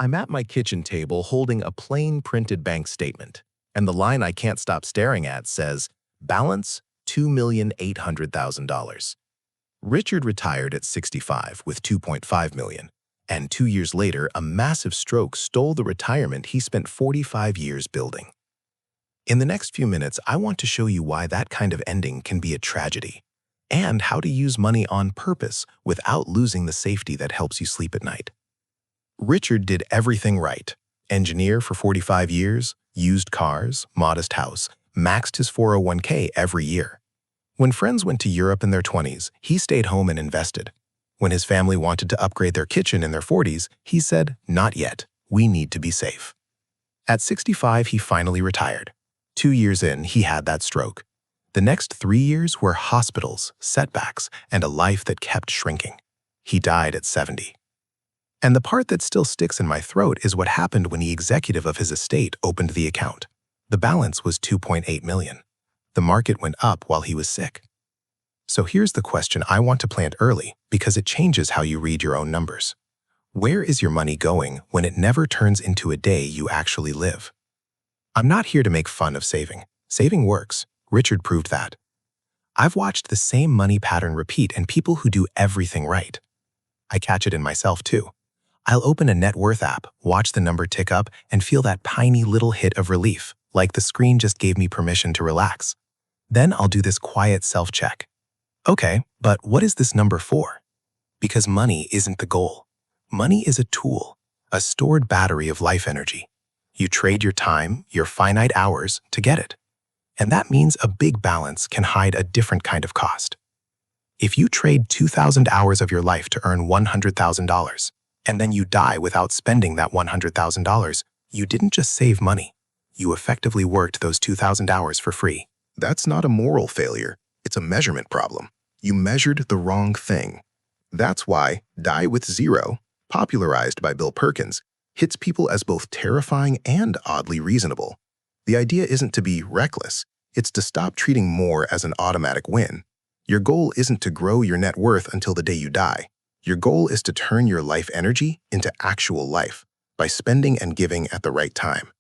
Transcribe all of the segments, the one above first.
I'm at my kitchen table holding a plain printed bank statement, and the line I can't stop staring at says, balance $2,800,000. Richard retired at 65 with $2.5 million, and 2 years later, a massive stroke stole the retirement he spent 45 years building. In the next few minutes, I want to show you why that kind of ending can be a tragedy, and how to use money on purpose without losing the safety that helps you sleep at night. Richard did everything right. Engineer for 45 years, used cars, modest house, maxed his 401k every year. When friends went to Europe in their 20s, he stayed home and invested. When his family wanted to upgrade their kitchen in their 40s, he said, "Not yet. We need to be safe." At 65, he finally retired. 2 years in, he had that stroke. The next 3 years were hospitals, setbacks, and a life that kept shrinking. He died at 70. And the part that still sticks in my throat is what happened when the executive of his estate opened the account. The balance was $2.8 million. The market went up while he was sick. So here's the question I want to plant early because it changes how you read your own numbers. Where is your money going when it never turns into a day you actually live? I'm not here to make fun of saving. Saving works. Richard proved that. I've watched the same money pattern repeat in people who do everything right. I catch it in myself too. I'll open a net worth app, watch the number tick up, and feel that tiny little hit of relief, like the screen just gave me permission to relax. Then I'll do this quiet self-check. Okay, but what is this number for? Because money isn't the goal. Money is a tool, a stored battery of life energy. You trade your time, your finite hours, to get it. And that means a big balance can hide a different kind of cost. If you trade 2,000 hours of your life to earn $100,000, and then you die without spending that $100,000, you didn't just save money. You effectively worked those 2,000 hours for free. That's not a moral failure. It's a measurement problem. You measured the wrong thing. That's why Die with Zero, popularized by Bill Perkins, hits people as both terrifying and oddly reasonable. The idea isn't to be reckless. It's to stop treating more as an automatic win. Your goal isn't to grow your net worth until the day you die. Your goal is to turn your life energy into actual life by spending and giving at the right time.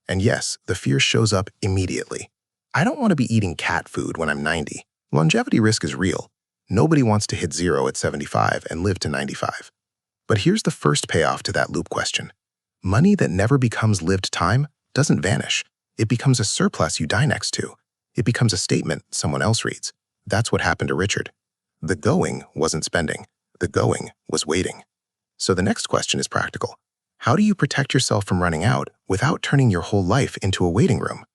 And yes, the fear shows up immediately. I don't want to be eating cat food when I'm 90. Longevity risk is real. Nobody wants to hit zero at 75 and live to 95. But here's the first payoff to that loop question. Money that never becomes lived time doesn't vanish. It becomes a surplus you die next to. It becomes a statement someone else reads. That's what happened to Richard. The going wasn't spending. The going was waiting. So the next question is practical. How do you protect yourself from running out without turning your whole life into a waiting room?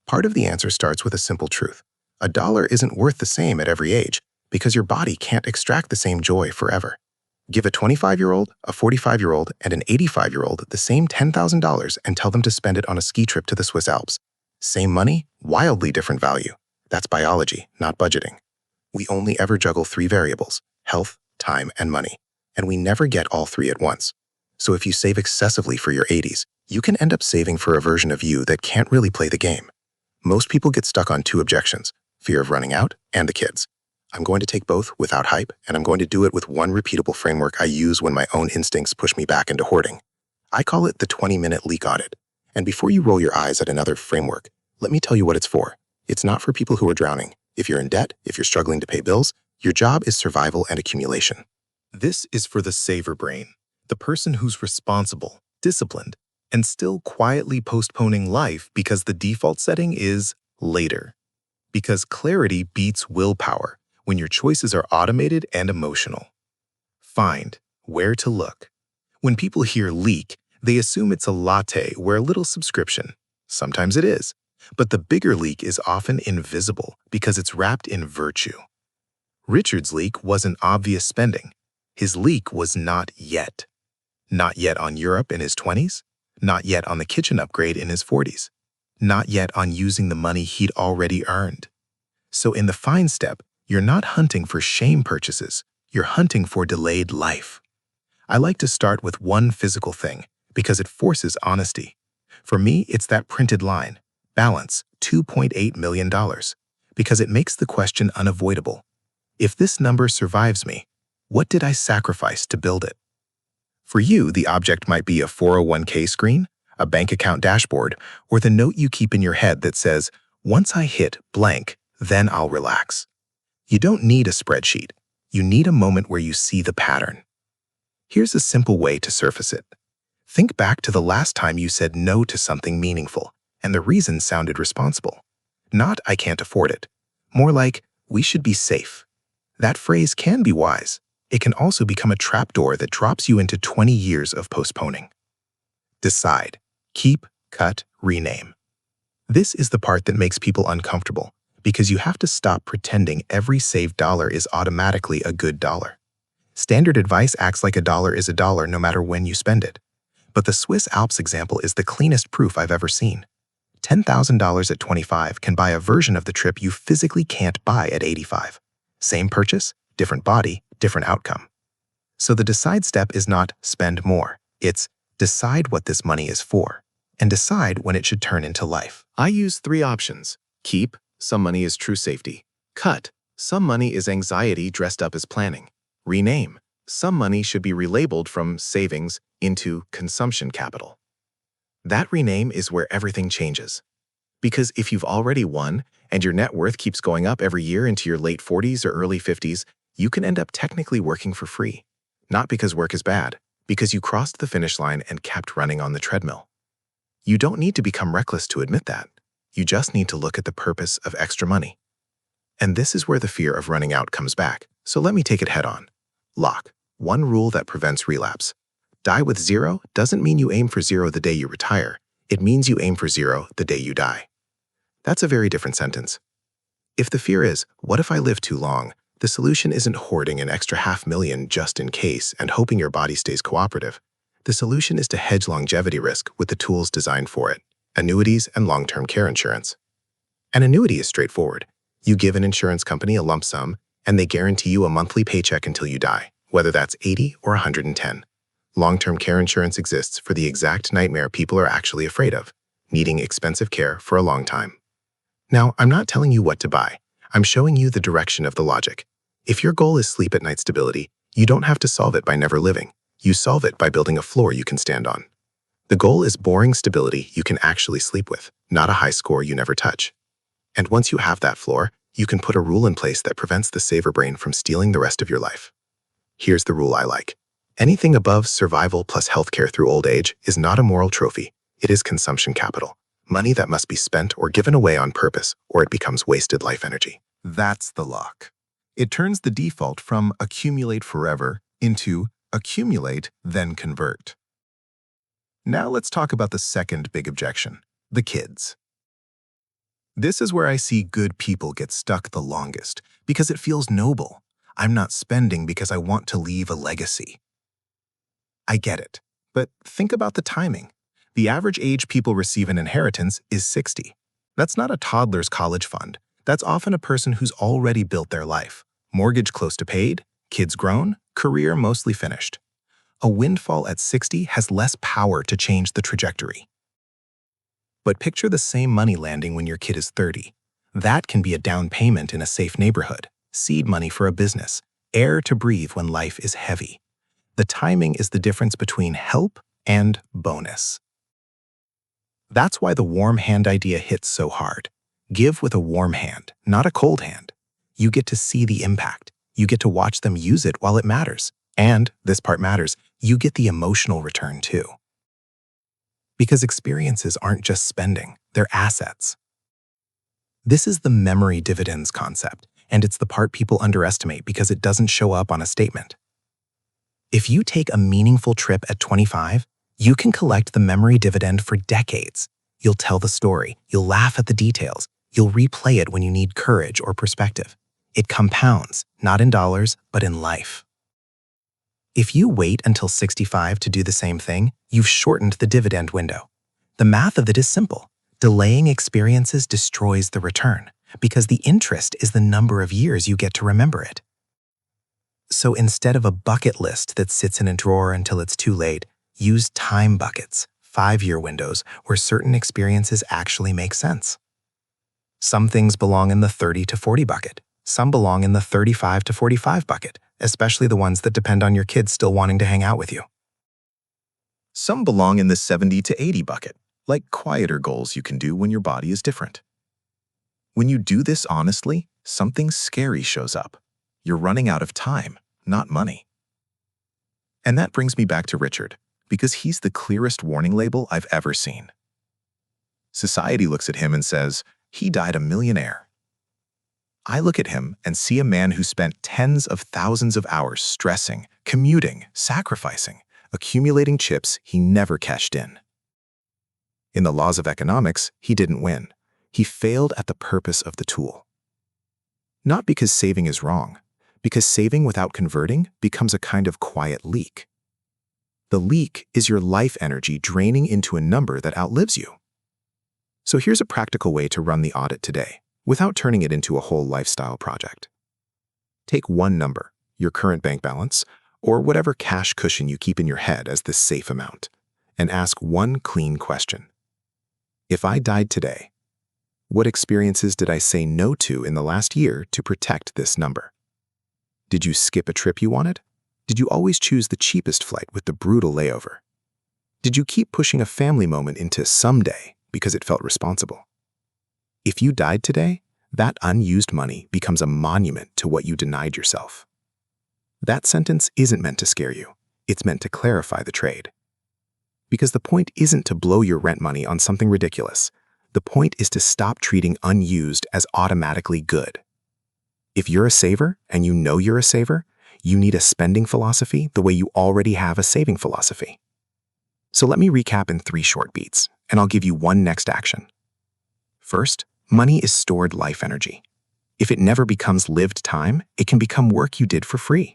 Part of the answer starts with a simple truth. A dollar isn't worth the same at every age because your body can't extract the same joy forever. Give a 25-year-old, a 45-year-old, and an 85-year-old the same $10,000 and tell them to spend it on a ski trip to the Swiss Alps. Same money, wildly different value. That's biology, not budgeting. We only ever juggle three variables: health, time, and money. And we never get all three at once. So if you save excessively for your 80s, you can end up saving for a version of you that can't really play the game. Most people get stuck on two objections: fear of running out and the kids. I'm going to take both without hype, and I'm going to do it with one repeatable framework I use when my own instincts push me back into hoarding. I call it the 20-minute leak audit. And before you roll your eyes at another framework, let me tell you what it's for. It's not for people who are drowning. If you're in debt, if you're struggling to pay bills, your job is survival and accumulation. This is for the saver brain, the person who's responsible, disciplined, and still quietly postponing life because the default setting is later. Because clarity beats willpower when your choices are automated and emotional. Find where to look. When people hear leak, they assume it's a latte or a little subscription. Sometimes it is, but the bigger leak is often invisible because it's wrapped in virtue. Richard's leak wasn't obvious spending. His leak was not yet. Not yet on Europe in his 20s, not yet on the kitchen upgrade in his 40s, not yet on using the money he'd already earned. So in the fine step, you're not hunting for shame purchases, you're hunting for delayed life. I like to start with one physical thing because it forces honesty. For me, it's that printed line, balance $2.8 million, because it makes the question unavoidable. If this number survives me, what did I sacrifice to build it? For you, the object might be a 401k screen, a bank account dashboard, or the note you keep in your head that says, "Once I hit blank, then I'll relax." You don't need a spreadsheet. You need a moment where you see the pattern. Here's a simple way to surface it. Think back to the last time you said no to something meaningful, and the reason sounded responsible. Not, "I can't afford it." More like, "We should be safe." That phrase can be wise. It can also become a trapdoor that drops you into 20 years of postponing. Decide. Keep, cut, rename. This is the part that makes people uncomfortable, because you have to stop pretending every saved dollar is automatically a good dollar. Standard advice acts like a dollar is a dollar no matter when you spend it. But the Swiss Alps example is the cleanest proof I've ever seen. $10,000 at 25 can buy a version of the trip you physically can't buy at 85. Same purchase, different body, different outcome. So the decide step is not spend more. It's decide what this money is for, and decide when it should turn into life. I use 3 options. Keep, some money is true safety. Cut, some money is anxiety dressed up as planning. Rename, some money should be relabeled from savings into consumption capital. That rename is where everything changes. Because if you've already won and your net worth keeps going up every year into your late 40s or early 50s, you can end up technically working for free. Not because work is bad, because you crossed the finish line and kept running on the treadmill. You don't need to become reckless to admit that. You just need to look at the purpose of extra money. And this is where the fear of running out comes back, so let me take it head on. Lock, one rule that prevents relapse. Die with 0 doesn't mean you aim for 0 the day you retire. It means you aim for 0 the day you die. That's a very different sentence. If the fear is, what if I live too long, the solution isn't hoarding an extra $500,000 just in case and hoping your body stays cooperative. The solution is to hedge longevity risk with the tools designed for it: annuities and long-term care insurance. An annuity is straightforward. You give an insurance company a lump sum, and they guarantee you a monthly paycheck until you die, whether that's 80 or 110. Long-term care insurance exists for the exact nightmare people are actually afraid of: needing expensive care for a long time. Now, I'm not telling you what to buy. I'm showing you the direction of the logic. If your goal is sleep at night stability, you don't have to solve it by never living. You solve it by building a floor you can stand on. The goal is boring stability you can actually sleep with, not a high score you never touch. And once you have that floor, you can put a rule in place that prevents the saver brain from stealing the rest of your life. Here's the rule I like. Anything above survival plus healthcare through old age is not a moral trophy. It is consumption capital. Money that must be spent or given away on purpose, or it becomes wasted life energy. That's the lock. It turns the default from accumulate forever into accumulate, then convert. Now let's talk about the second big objection: the kids. This is where I see good people get stuck the longest, because it feels noble. I'm not spending because I want to leave a legacy. I get it, but think about the timing. The average age people receive an inheritance is 60. That's not a toddler's college fund. That's often a person who's already built their life. Mortgage close to paid, kids grown, career mostly finished. A windfall at 60 has less power to change the trajectory. But picture the same money landing when your kid is 30. That can be a down payment in a safe neighborhood, seed money for a business, air to breathe when life is heavy. The timing is the difference between help and bonus. That's why the warm hand idea hits so hard. Give with a warm hand, not a cold hand. You get to see the impact. You get to watch them use it while it matters. And, this part matters, you get the emotional return too. Because experiences aren't just spending, they're assets. This is the memory dividends concept, and it's the part people underestimate because it doesn't show up on a statement. If you take a meaningful trip at 25, you can collect the memory dividend for decades. You'll tell the story, you'll laugh at the details, you'll replay it when you need courage or perspective. It compounds, not in dollars, but in life. If you wait until 65 to do the same thing, you've shortened the dividend window. The math of it is simple. Delaying experiences destroys the return, because the interest is the number of years you get to remember it. So instead of a bucket list that sits in a drawer until it's too late, use time buckets, 5-year windows where certain experiences actually make sense. Some things belong in the 30 to 40 bucket. Some belong in the 35 to 45 bucket, especially the ones that depend on your kids still wanting to hang out with you. Some belong in the 70 to 80 bucket, like quieter goals you can do when your body is different. When you do this honestly, something scary shows up. You're running out of time, not money. And that brings me back to Richard, because he's the clearest warning label I've ever seen. Society looks at him and says, he died a millionaire. I look at him and see a man who spent tens of thousands of hours stressing, commuting, sacrificing, accumulating chips he never cashed in. In the laws of economics, he didn't win. He failed at the purpose of the tool. Not because saving is wrong, because saving without converting becomes a kind of quiet leak. The leak is your life energy draining into a number that outlives you. So here's a practical way to run the audit today, without turning it into a whole lifestyle project. Take one number, your current bank balance, or whatever cash cushion you keep in your head as the safe amount, and ask one clean question. If I died today, what experiences did I say no to in the last year to protect this number? Did you skip a trip you wanted? Did you always choose the cheapest flight with the brutal layover? Did you keep pushing a family moment into someday because it felt responsible? If you died today, that unused money becomes a monument to what you denied yourself. That sentence isn't meant to scare you. It's meant to clarify the trade. Because the point isn't to blow your rent money on something ridiculous. The point is to stop treating unused as automatically good. If you're a saver and you know you're a saver, you need a spending philosophy the way you already have a saving philosophy. So let me recap in 3 short beats, and I'll give you one next action. First, money is stored life energy. If it never becomes lived time, it can become work you did for free.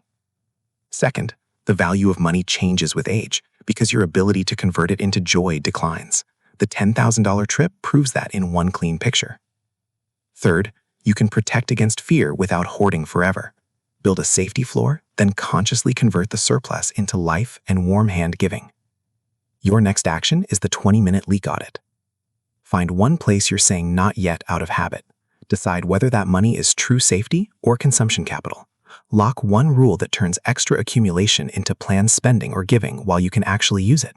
Second, the value of money changes with age because your ability to convert it into joy declines. The $10,000 trip proves that in one clean picture. Third, you can protect against fear without hoarding forever. Build a safety floor, then consciously convert the surplus into life and warm hand giving. Your next action is the 20-minute leak audit. Find one place you're saying not yet out of habit. Decide whether that money is true safety or consumption capital. Lock one rule that turns extra accumulation into planned spending or giving while you can actually use it.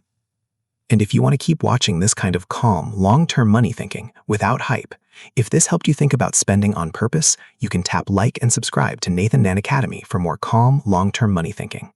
And if you want to keep watching this kind of calm, long-term money thinking without hype, if this helped you think about spending on purpose, you can tap like and subscribe to Nhan Academy for more calm, long-term money thinking.